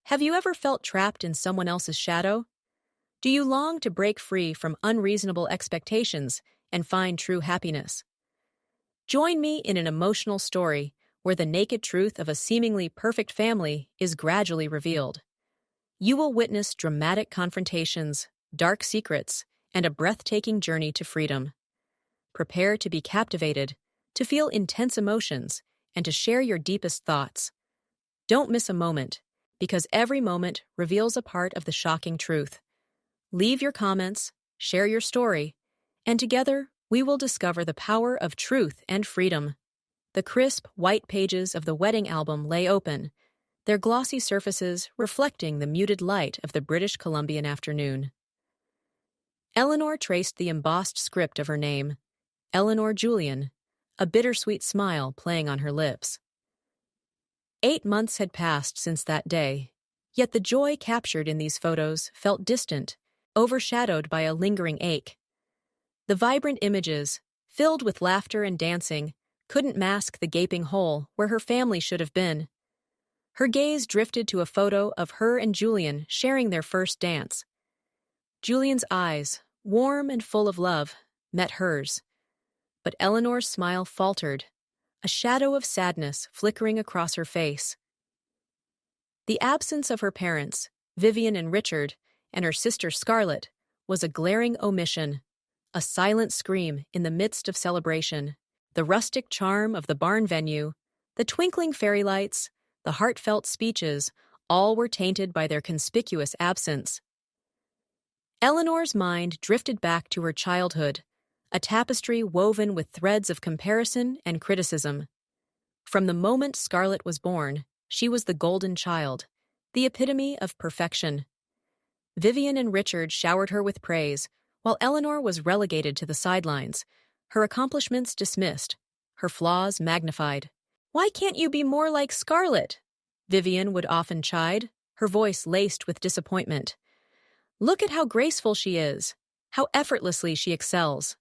Have you ever felt trapped in someone else's shadow? Do you long to break free from unreasonable expectations and find true happiness? Join me in an emotional story where the naked truth of a seemingly perfect family is gradually revealed. You will witness dramatic confrontations, dark secrets, and a breathtaking journey to freedom. Prepare to be captivated, to feel intense emotions, and to share your deepest thoughts. Don't miss a moment, because every moment reveals a part of the shocking truth. Leave your comments, share your story, and together we will discover the power of truth and freedom. The crisp, white pages of the wedding album lay open, their glossy surfaces reflecting the muted light of the British Columbian afternoon. Eleanor traced the embossed script of her name, Eleanor Julian, a bittersweet smile playing on her lips. 8 months had passed since that day, yet the joy captured in these photos felt distant, overshadowed by a lingering ache. The vibrant images, filled with laughter and dancing, couldn't mask the gaping hole where her family should have been. Her gaze drifted to a photo of her and Julian sharing their first dance. Julian's eyes, warm and full of love, met hers. But Eleanor's smile faltered, a shadow of sadness flickering across her face. The absence of her parents, Vivian and Richard, and her sister Scarlett, was a glaring omission, a silent scream in the midst of celebration. The rustic charm of the barn venue, the twinkling fairy lights, the heartfelt speeches, all were tainted by their conspicuous absence. Eleanor's mind drifted back to her childhood, a tapestry woven with threads of comparison and criticism. From the moment Scarlett was born, she was the golden child, the epitome of perfection. Vivian and Richard showered her with praise, while Eleanor was relegated to the sidelines, her accomplishments dismissed, her flaws magnified. "Why can't you be more like Scarlett?" Vivian would often chide, her voice laced with disappointment. "Look at how graceful she is, how effortlessly she excels."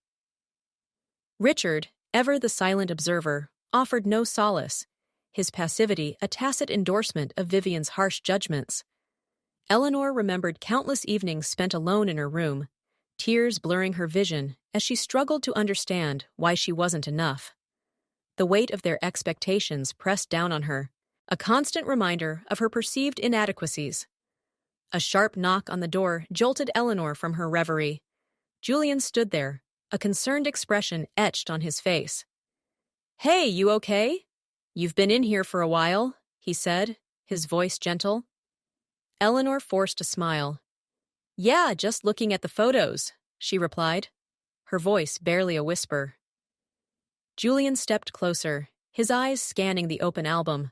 Richard, ever the silent observer, offered no solace, his passivity a tacit endorsement of Vivian's harsh judgments. Eleanor remembered countless evenings spent alone in her room, tears blurring her vision as she struggled to understand why she wasn't enough. The weight of their expectations pressed down on her, a constant reminder of her perceived inadequacies. A sharp knock on the door jolted Eleanor from her reverie. Julian stood there, a concerned expression etched on his face. "Hey, you okay? You've been in here for a while," he said, his voice gentle. Eleanor forced a smile. "Yeah, just looking at the photos," she replied, her voice barely a whisper. Julian stepped closer, his eyes scanning the open album.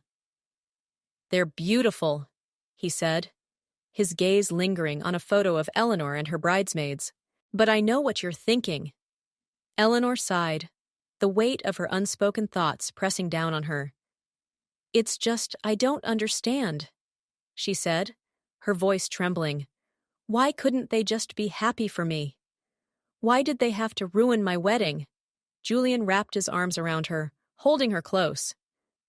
"They're beautiful," he said, his gaze lingering on a photo of Eleanor and her bridesmaids. "But I know what you're thinking." Eleanor sighed, the weight of her unspoken thoughts pressing down on her. "It's just I don't understand," she said, her voice trembling. "Why couldn't they just be happy for me? Why did they have to ruin my wedding?" Julian wrapped his arms around her, holding her close.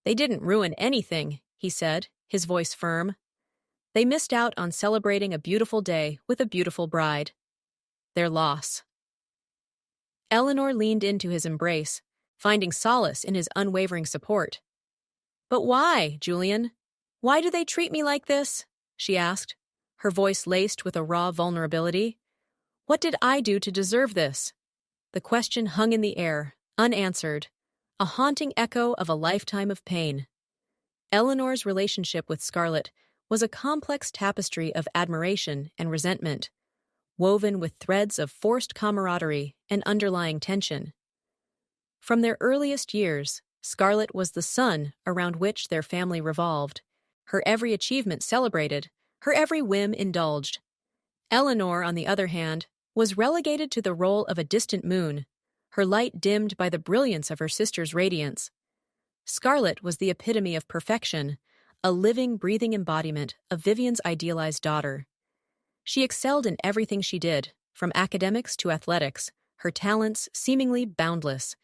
"They didn't ruin anything," he said, his voice firm. "They missed out on celebrating a beautiful day with a beautiful bride. Their loss." Eleanor leaned into his embrace, finding solace in his unwavering support. "But why, Julian? Why do they treat me like this?" she asked, her voice laced with a raw vulnerability. "What did I do to deserve this?" The question hung in the air, unanswered, a haunting echo of a lifetime of pain. Eleanor's relationship with Scarlett was a complex tapestry of admiration and resentment, woven with threads of forced camaraderie and underlying tension. From their earliest years, Scarlett was the sun around which their family revolved, her every achievement celebrated, her every whim indulged. Eleanor, on the other hand, was relegated to the role of a distant moon, her light dimmed by the brilliance of her sister's radiance. Scarlett was the epitome of perfection, a living, breathing embodiment of Vivian's idealized daughter. She excelled in everything she did, from academics to athletics, her talents seemingly boundless.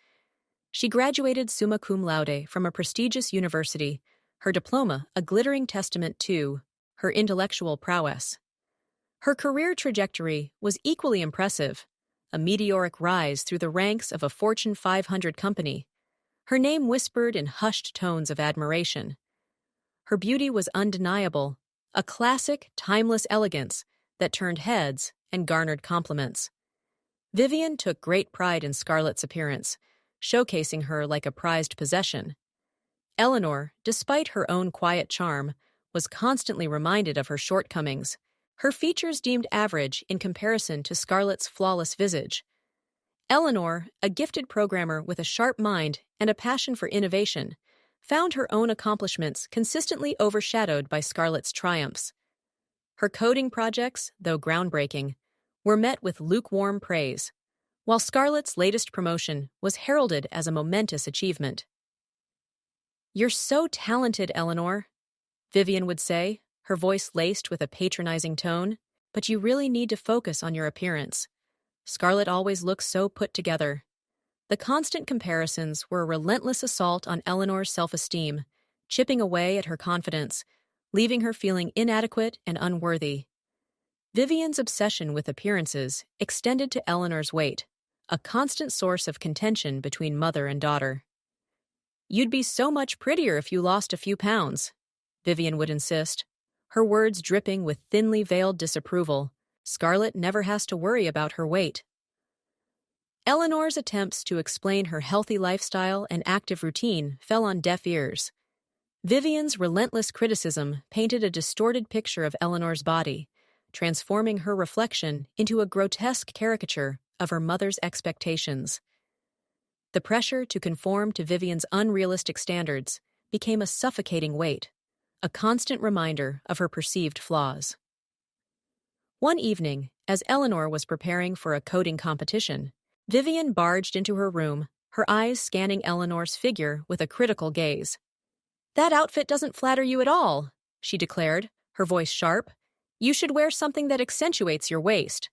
She graduated summa cum laude from a prestigious university, her diploma a glittering testament to her intellectual prowess. Her career trajectory was equally impressive, a meteoric rise through the ranks of a Fortune 500 company, her name whispered in hushed tones of admiration. Her beauty was undeniable, a classic, timeless elegance that turned heads and garnered compliments. Vivian took great pride in Scarlett's appearance, showcasing her like a prized possession. Eleanor, despite her own quiet charm, was constantly reminded of her shortcomings, her features deemed average in comparison to Scarlett's flawless visage. Eleanor, a gifted programmer with a sharp mind and a passion for innovation, found her own accomplishments consistently overshadowed by Scarlett's triumphs. Her coding projects, though groundbreaking, were met with lukewarm praise, while Scarlett's latest promotion was heralded as a momentous achievement. "You're so talented, Eleanor," Vivian would say, her voice laced with a patronizing tone, "but you really need to focus on your appearance. Scarlett always looks so put together." The constant comparisons were a relentless assault on Eleanor's self-esteem, chipping away at her confidence, leaving her feeling inadequate and unworthy. Vivian's obsession with appearances extended to Eleanor's weight, a constant source of contention between mother and daughter. "You'd be so much prettier if you lost a few pounds," Vivian would insist, her words dripping with thinly veiled disapproval. "Scarlett never has to worry about her weight." Eleanor's attempts to explain her healthy lifestyle and active routine fell on deaf ears. Vivian's relentless criticism painted a distorted picture of Eleanor's body, transforming her reflection into a grotesque caricature of her mother's expectations. The pressure to conform to Vivian's unrealistic standards became a suffocating weight, a constant reminder of her perceived flaws. One evening, as Eleanor was preparing for a coding competition, Vivian barged into her room, her eyes scanning Eleanor's figure with a critical gaze. "That outfit doesn't flatter you at all," she declared, her voice sharp. "You should wear something that accentuates your waist."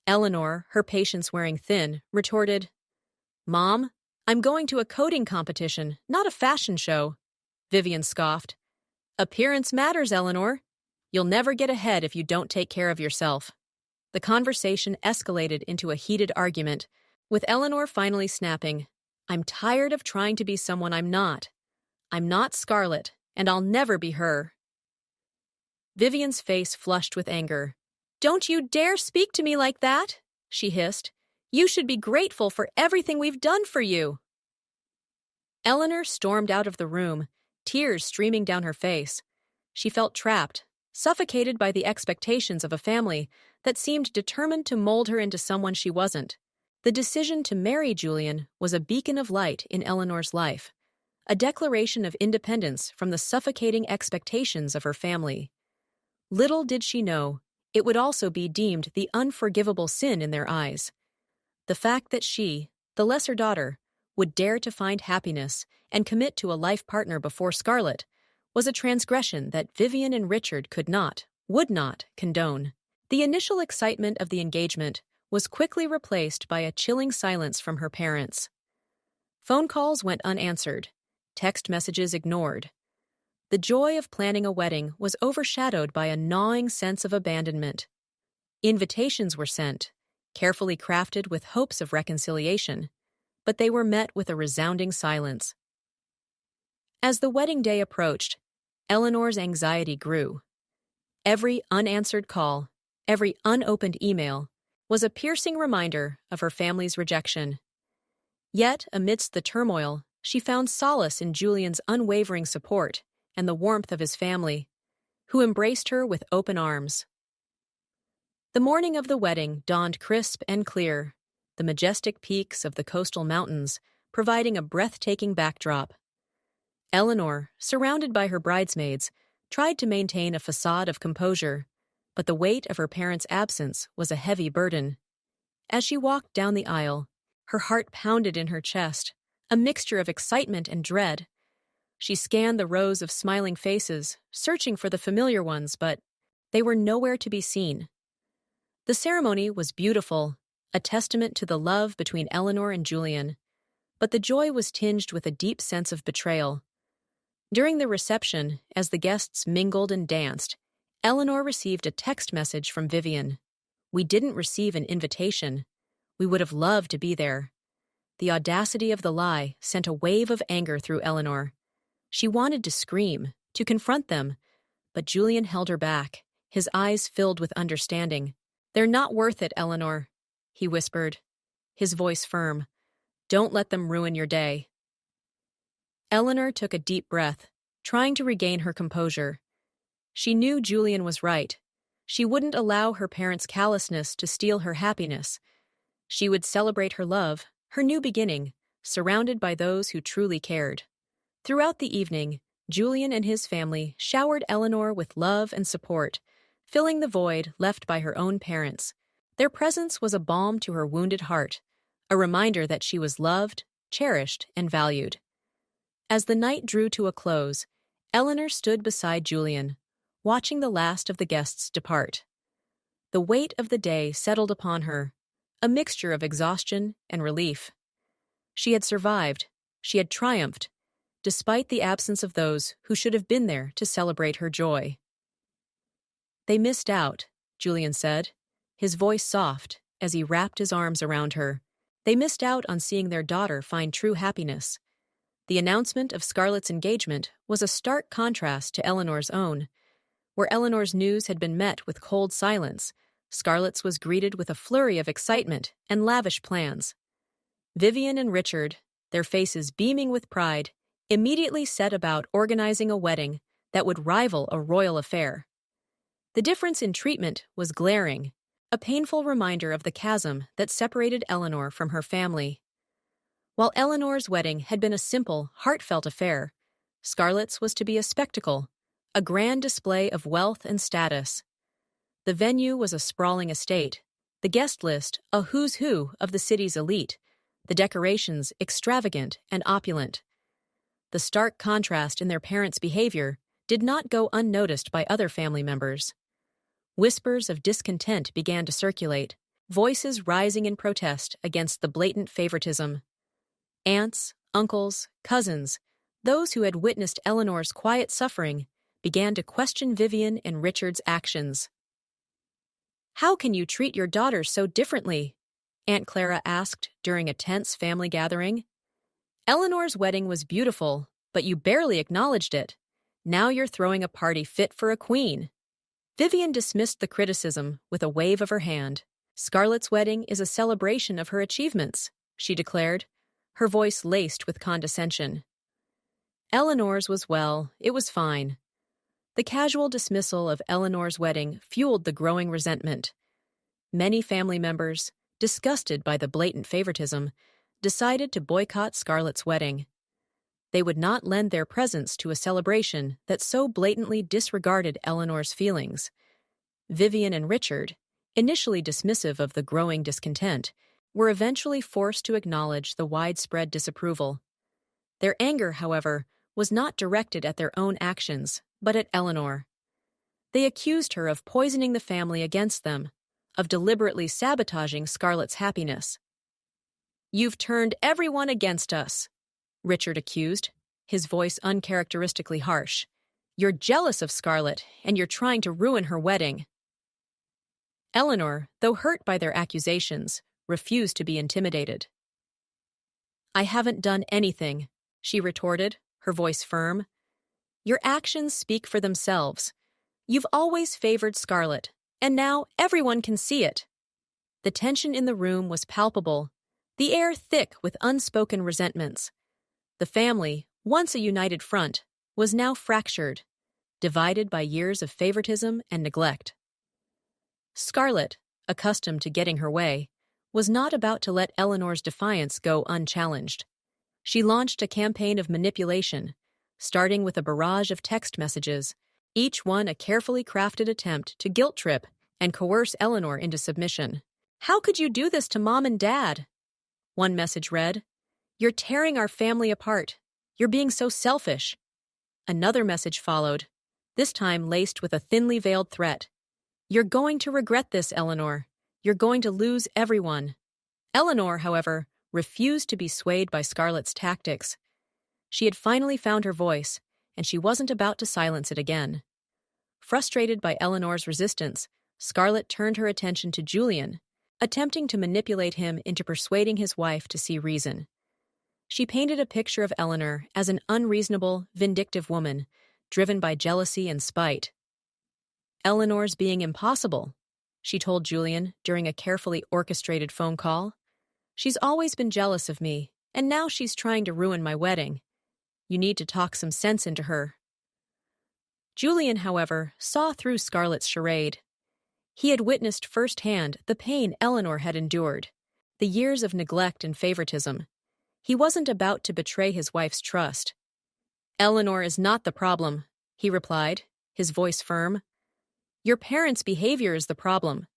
Eleanor, her patience wearing thin, retorted, "Mom, I'm going to a coding competition, not a fashion show." Vivian scoffed. "Appearance matters, Eleanor. You'll never get ahead if you don't take care of yourself." The conversation escalated into a heated argument, with Eleanor finally snapping, "I'm tired of trying to be someone I'm not. I'm not Scarlett, and I'll never be her." Vivian's face flushed with anger. "Don't you dare speak to me like that," she hissed. "You should be grateful for everything we've done for you." Eleanor stormed out of the room, tears streaming down her face. She felt trapped, suffocated by the expectations of a family that seemed determined to mold her into someone she wasn't. The decision to marry Julian was a beacon of light in Eleanor's life, a declaration of independence from the suffocating expectations of her family. Little did she know, it would also be deemed the unforgivable sin in their eyes. The fact that she, the lesser daughter, would dare to find happiness and commit to a life partner before Scarlett was a transgression that Vivian and Richard would not condone. The initial excitement of the engagement was quickly replaced by a chilling silence from her parents. Phone calls went unanswered, text messages ignored. The joy of planning a wedding was overshadowed by a gnawing sense of abandonment. Invitations were sent, carefully crafted with hopes of reconciliation, but they were met with a resounding silence. As the wedding day approached, Eleanor's anxiety grew. Every unanswered call, every unopened email, was a piercing reminder of her family's rejection. Yet, amidst the turmoil, she found solace in Julian's unwavering support and the warmth of his family, who embraced her with open arms. The morning of the wedding dawned crisp and clear, the majestic peaks of the coastal mountains providing a breathtaking backdrop. Eleanor, surrounded by her bridesmaids, tried to maintain a facade of composure, but the weight of her parents' absence was a heavy burden. As she walked down the aisle, her heart pounded in her chest, a mixture of excitement and dread. She scanned the rows of smiling faces, searching for the familiar ones, but they were nowhere to be seen. The ceremony was beautiful, a testament to the love between Eleanor and Julian, but the joy was tinged with a deep sense of betrayal. During the reception, as the guests mingled and danced, Eleanor received a text message from Vivian. "We didn't receive an invitation. We would have loved to be there." The audacity of the lie sent a wave of anger through Eleanor. She wanted to scream, to confront them, but Julian held her back, his eyes filled with understanding. "They're not worth it, Eleanor," he whispered, his voice firm. "Don't let them ruin your day." Eleanor took a deep breath, trying to regain her composure. She knew Julian was right. She wouldn't allow her parents' callousness to steal her happiness. She would celebrate her love, her new beginning, surrounded by those who truly cared. Throughout the evening, Julian and his family showered Eleanor with love and support, filling the void left by her own parents. Their presence was a balm to her wounded heart, a reminder that she was loved, cherished, and valued. As the night drew to a close, Eleanor stood beside Julian, watching the last of the guests depart. The weight of the day settled upon her, a mixture of exhaustion and relief. She had survived, she had triumphed, despite the absence of those who should have been there to celebrate her joy. "They missed out," Julian said, his voice soft as he wrapped his arms around her. "They missed out on seeing their daughter find true happiness." The announcement of Scarlett's engagement was a stark contrast to Eleanor's own. Where Eleanor's news had been met with cold silence, Scarlett's was greeted with a flurry of excitement and lavish plans. Vivian and Richard, their faces beaming with pride, immediately set about organizing a wedding that would rival a royal affair. The difference in treatment was glaring, a painful reminder of the chasm that separated Eleanor from her family. While Eleanor's wedding had been a simple, heartfelt affair, Scarlett's was to be a spectacle, a grand display of wealth and status. The venue was a sprawling estate, the guest list a who's who of the city's elite, the decorations extravagant and opulent. The stark contrast in their parents' behavior did not go unnoticed by other family members. Whispers of discontent began to circulate, voices rising in protest against the blatant favoritism. Aunts, uncles, cousins, those who had witnessed Eleanor's quiet suffering, began to question Vivian and Richard's actions. "How can you treat your daughters so differently?" Aunt Clara asked during a tense family gathering. "Eleanor's wedding was beautiful, but you barely acknowledged it. Now you're throwing a party fit for a queen." Vivian dismissed the criticism with a wave of her hand. "Scarlett's wedding is a celebration of her achievements," she declared, her voice laced with condescension. Eleanor's was, well, it was fine. The casual dismissal of Eleanor's wedding fueled the growing resentment. Many family members, disgusted by the blatant favoritism, decided to boycott Scarlett's wedding. They would not lend their presence to a celebration that so blatantly disregarded Eleanor's feelings. Vivian and Richard, initially dismissive of the growing discontent, were eventually forced to acknowledge the widespread disapproval. Their anger, however, was not directed at their own actions, but at Eleanor. They accused her of poisoning the family against them, of deliberately sabotaging Scarlett's happiness. "You've turned everyone against us," Richard accused, his voice uncharacteristically harsh. "You're jealous of Scarlett, and you're trying to ruin her wedding." Eleanor, though hurt by their accusations, refused to be intimidated. "I haven't done anything," she retorted, her voice firm. "Your actions speak for themselves. You've always favored Scarlett, and now everyone can see it." The tension in the room was palpable, the air thick with unspoken resentments. The family, once a united front, was now fractured, divided by years of favoritism and neglect. Scarlett, accustomed to getting her way, was not about to let Eleanor's defiance go unchallenged. She launched a campaign of manipulation, starting with a barrage of text messages, each one a carefully crafted attempt to guilt-trip and coerce Eleanor into submission. "How could you do this to Mom and Dad?" One message read, "You're tearing our family apart. You're being so selfish." Another message followed, this time laced with a thinly veiled threat. "You're going to regret this, Eleanor. You're going to lose everyone." Eleanor, however, refused to be swayed by Scarlett's tactics. She had finally found her voice, and she wasn't about to silence it again. Frustrated by Eleanor's resistance, Scarlett turned her attention to Julian, attempting to manipulate him into persuading his wife to see reason. She painted a picture of Eleanor as an unreasonable, vindictive woman, driven by jealousy and spite. "Eleanor's being impossible," she told Julian during a carefully orchestrated phone call. "She's always been jealous of me, and now she's trying to ruin my wedding. You need to talk some sense into her." Julian, however, saw through Scarlett's charade. He had witnessed firsthand the pain Eleanor had endured, the years of neglect and favoritism. He wasn't about to betray his wife's trust. "Eleanor is not the problem," he replied, his voice firm. "Your parents' behavior is the problem.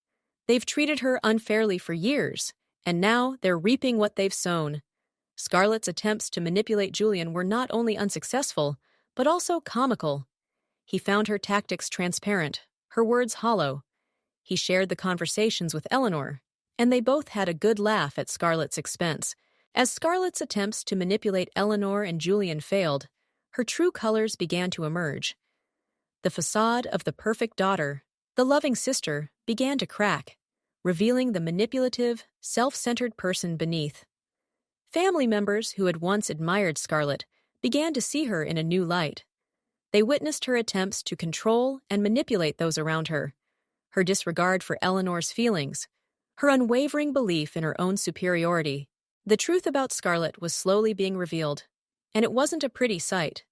They've treated her unfairly for years, and now they're reaping what they've sown." Scarlett's attempts to manipulate Julian were not only unsuccessful, but also comical. He found her tactics transparent, her words hollow. He shared the conversations with Eleanor, and they both had a good laugh at Scarlett's expense. As Scarlett's attempts to manipulate Eleanor and Julian failed, her true colors began to emerge. The facade of the perfect daughter, the loving sister, began to crack, revealing the manipulative, self-centered person beneath. Family members who had once admired Scarlett began to see her in a new light. They witnessed her attempts to control and manipulate those around her, her disregard for Eleanor's feelings, her unwavering belief in her own superiority. The truth about Scarlett was slowly being revealed, and it wasn't a pretty sight.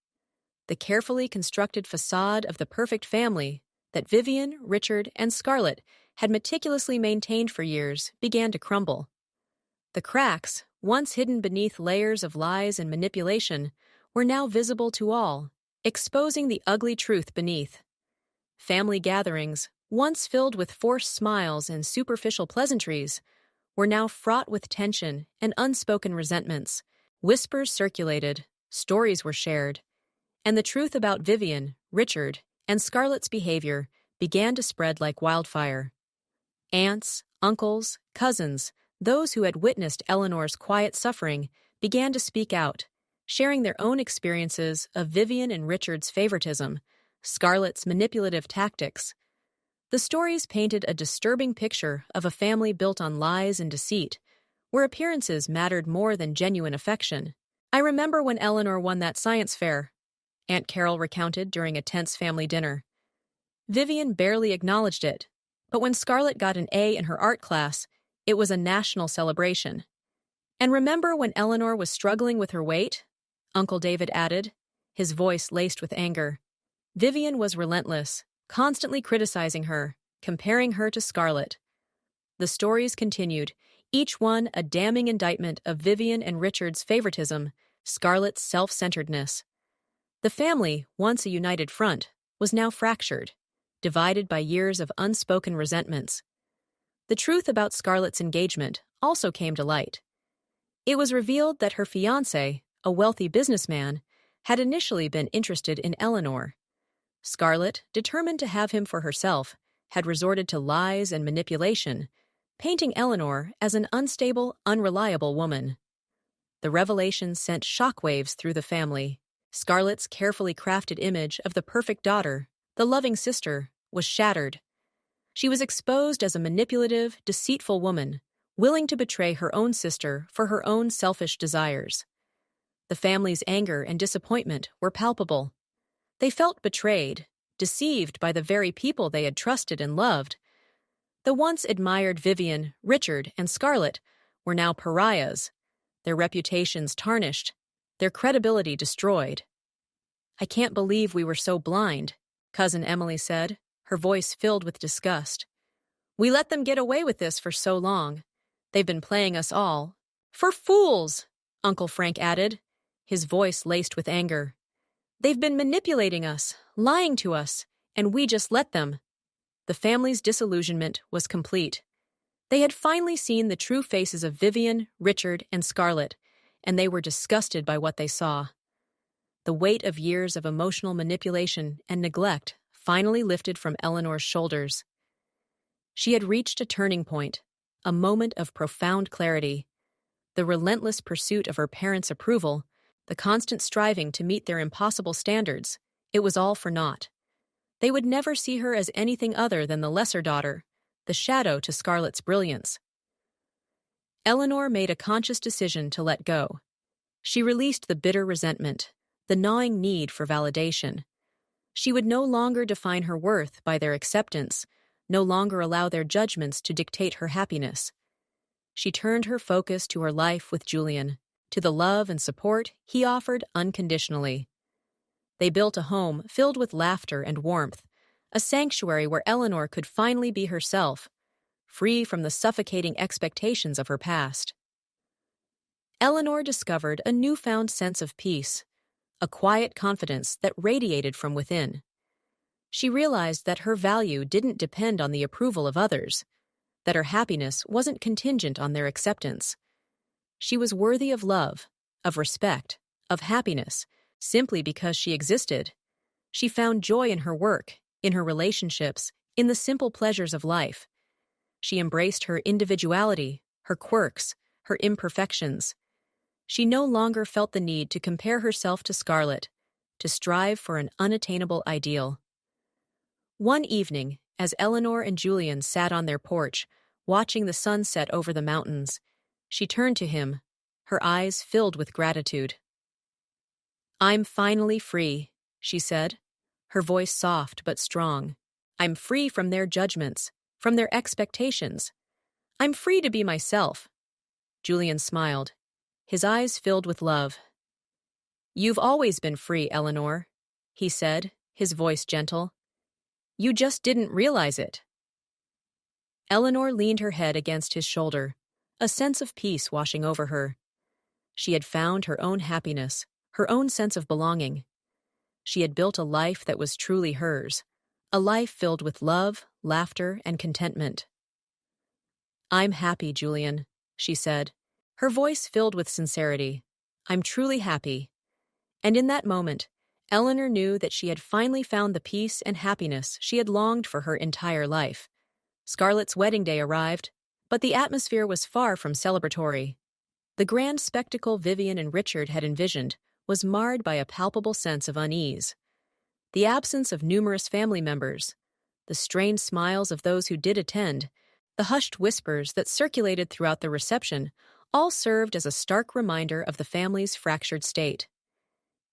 The carefully constructed facade of the perfect family that Vivian, Richard, and Scarlett had meticulously maintained for years began to crumble. The cracks, once hidden beneath layers of lies and manipulation, were now visible to all, exposing the ugly truth beneath. Family gatherings, once filled with forced smiles and superficial pleasantries, were now fraught with tension and unspoken resentments. Whispers circulated, stories were shared, and the truth about Vivian, Richard, and Scarlett's behavior began to spread like wildfire. Aunts, uncles, cousins, those who had witnessed Eleanor's quiet suffering began to speak out, sharing their own experiences of Vivian and Richard's favoritism, Scarlett's manipulative tactics. The stories painted a disturbing picture of a family built on lies and deceit, where appearances mattered more than genuine affection. "I remember when Eleanor won that science fair," Aunt Carol recounted during a tense family dinner. "Vivian barely acknowledged it, but when Scarlett got an A in her art class, it was a national celebration. And remember when Eleanor was struggling with her weight?" Uncle David added, his voice laced with anger. "Vivian was relentless, constantly criticizing her, comparing her to Scarlett." The stories continued, each one a damning indictment of Vivian and Richard's favoritism, Scarlett's self-centeredness. The family, once a united front, was now fractured, divided by years of unspoken resentments. The truth about Scarlett's engagement also came to light. It was revealed that her fiancé, a wealthy businessman, had initially been interested in Eleanor. Scarlett, determined to have him for herself, had resorted to lies and manipulation, painting Eleanor as an unstable, unreliable woman. The revelation sent shockwaves through the family. Scarlett's carefully crafted image of the perfect daughter, the loving sister, was shattered. She was exposed as a manipulative, deceitful woman, willing to betray her own sister for her own selfish desires. The family's anger and disappointment were palpable. They felt betrayed, deceived by the very people they had trusted and loved. The once admired Vivian, Richard, and Scarlett were now pariahs, their reputations tarnished, their credibility destroyed. "I can't believe we were so blind," Cousin Emily said, her voice filled with disgust. "We let them get away with this for so long. They've been playing us all for fools," Uncle Frank added, his voice laced with anger. "They've been manipulating us, lying to us, and we just let them." The family's disillusionment was complete. They had finally seen the true faces of Vivian, Richard, and Scarlett, and they were disgusted by what they saw. The weight of years of emotional manipulation and neglect finally lifted from Eleanor's shoulders. She had reached a turning point, a moment of profound clarity. The relentless pursuit of her parents' approval, the constant striving to meet their impossible standards, it was all for naught. They would never see her as anything other than the lesser daughter, the shadow to Scarlett's brilliance. Eleanor made a conscious decision to let go. She released the bitter resentment, the gnawing need for validation. She would no longer define her worth by their acceptance, no longer allow their judgments to dictate her happiness. She turned her focus to her life with Julian, to the love and support he offered unconditionally. They built a home filled with laughter and warmth, a sanctuary where Eleanor could finally be herself, free from the suffocating expectations of her past. Eleanor discovered a newfound sense of peace, a quiet confidence that radiated from within. She realized that her value didn't depend on the approval of others, that her happiness wasn't contingent on their acceptance. She was worthy of love, of respect, of happiness, simply because she existed. She found joy in her work, in her relationships, in the simple pleasures of life. She embraced her individuality, her quirks, her imperfections. She no longer felt the need to compare herself to Scarlett, to strive for an unattainable ideal. One evening, as Eleanor and Julian sat on their porch, watching the sunset over the mountains, she turned to him, her eyes filled with gratitude. "I'm finally free," she said, her voice soft but strong. "I'm free from their judgments, from their expectations. I'm free to be myself." Julian smiled, his eyes filled with love. "You've always been free, Eleanor," he said, his voice gentle. "You just didn't realize it." Eleanor leaned her head against his shoulder, a sense of peace washing over her. She had found her own happiness, her own sense of belonging. She had built a life that was truly hers, a life filled with love, laughter, and contentment. "I'm happy, Julian," she said, her voice filled with sincerity. "I'm truly happy." And in that moment, Eleanor knew that she had finally found the peace and happiness she had longed for her entire life. Scarlett's wedding day arrived, but the atmosphere was far from celebratory. The grand spectacle Vivian and Richard had envisioned was marred by a palpable sense of unease. The absence of numerous family members, the strained smiles of those who did attend, the hushed whispers that circulated throughout the reception, all served as a stark reminder of the family's fractured state.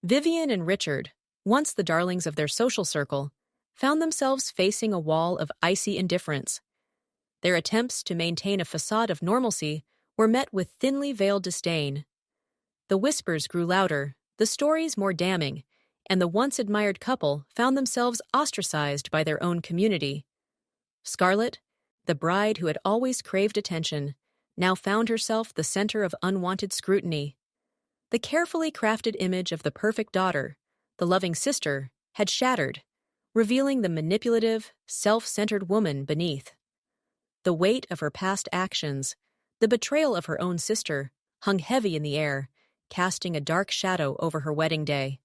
Vivian and Richard, once the darlings of their social circle, found themselves facing a wall of icy indifference. Their attempts to maintain a facade of normalcy were met with thinly veiled disdain. The whispers grew louder, the stories more damning, and the once-admired couple found themselves ostracized by their own community. Scarlett, the bride who had always craved attention, now found herself the center of unwanted scrutiny. The carefully crafted image of the perfect daughter, the loving sister, had shattered, revealing the manipulative, self-centered woman beneath. The weight of her past actions, the betrayal of her own sister, hung heavy in the air, casting a dark shadow over her wedding day.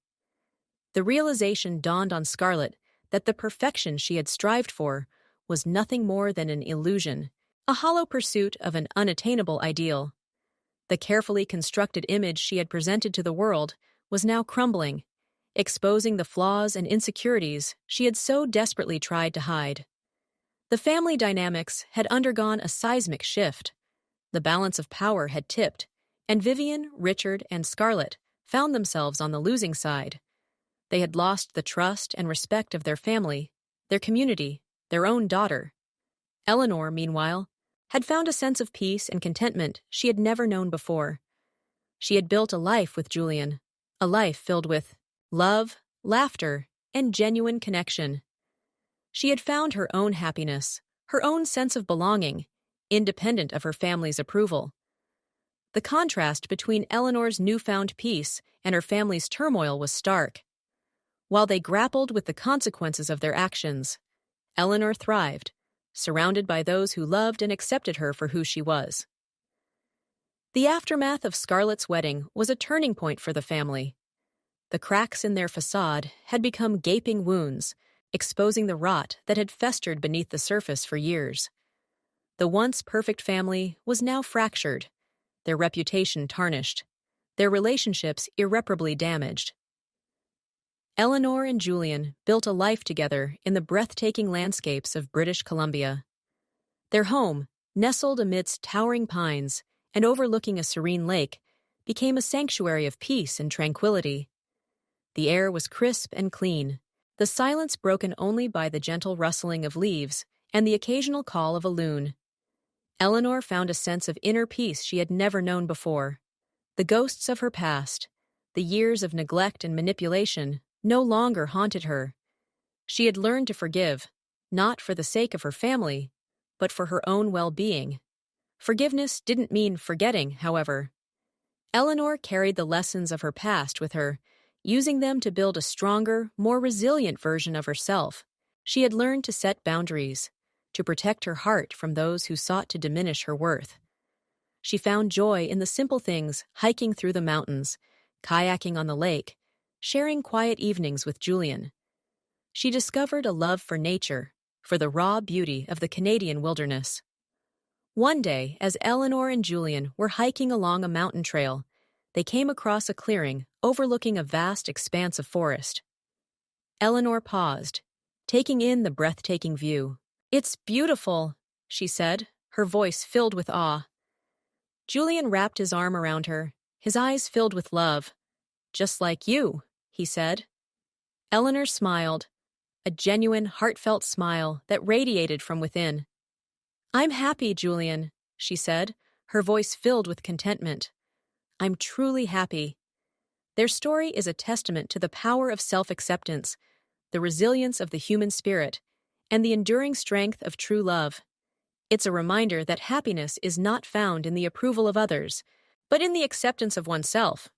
The realization dawned on Scarlett that the perfection she had strived for was nothing more than an illusion, a hollow pursuit of an unattainable ideal. The carefully constructed image she had presented to the world was now crumbling, exposing the flaws and insecurities she had so desperately tried to hide. The family dynamics had undergone a seismic shift. The balance of power had tipped, and Vivian, Richard, and Scarlett found themselves on the losing side. They had lost the trust and respect of their family, their community, their own daughter. Eleanor, meanwhile, had found a sense of peace and contentment she had never known before. She had built a life with Julian, a life filled with love, laughter, and genuine connection. She had found her own happiness, her own sense of belonging, independent of her family's approval. The contrast between Eleanor's newfound peace and her family's turmoil was stark. While they grappled with the consequences of their actions, Eleanor thrived, surrounded by those who loved and accepted her for who she was. The aftermath of Scarlett's wedding was a turning point for the family. The cracks in their facade had become gaping wounds, exposing the rot that had festered beneath the surface for years. The once perfect family was now fractured, their reputation tarnished, their relationships irreparably damaged. Eleanor and Julian built a life together in the breathtaking landscapes of British Columbia. Their home, nestled amidst towering pines and overlooking a serene lake, became a sanctuary of peace and tranquility. The air was crisp and clean, the silence broken only by the gentle rustling of leaves and the occasional call of a loon. Eleanor found a sense of inner peace she had never known before. The ghosts of her past, the years of neglect and manipulation, no longer haunted her. She had learned to forgive, not for the sake of her family, but for her own well-being. Forgiveness didn't mean forgetting, however. Eleanor carried the lessons of her past with her, using them to build a stronger, more resilient version of herself. She had learned to set boundaries, to protect her heart from those who sought to diminish her worth. She found joy in the simple things, hiking through the mountains, kayaking on the lake, sharing quiet evenings with Julian. She discovered a love for nature, for the raw beauty of the Canadian wilderness. One day, as Eleanor and Julian were hiking along a mountain trail, they came across a clearing overlooking a vast expanse of forest. Eleanor paused, taking in the breathtaking view. "It's beautiful," she said, her voice filled with awe. Julian wrapped his arm around her, his eyes filled with love. "Just like you," he said. Eleanor smiled, a genuine, heartfelt smile that radiated from within. "I'm happy, Julian," she said, her voice filled with contentment. "I'm truly happy." Their story is a testament to the power of self-acceptance, the resilience of the human spirit, and the enduring strength of true love. It's a reminder that happiness is not found in the approval of others, but in the acceptance of oneself.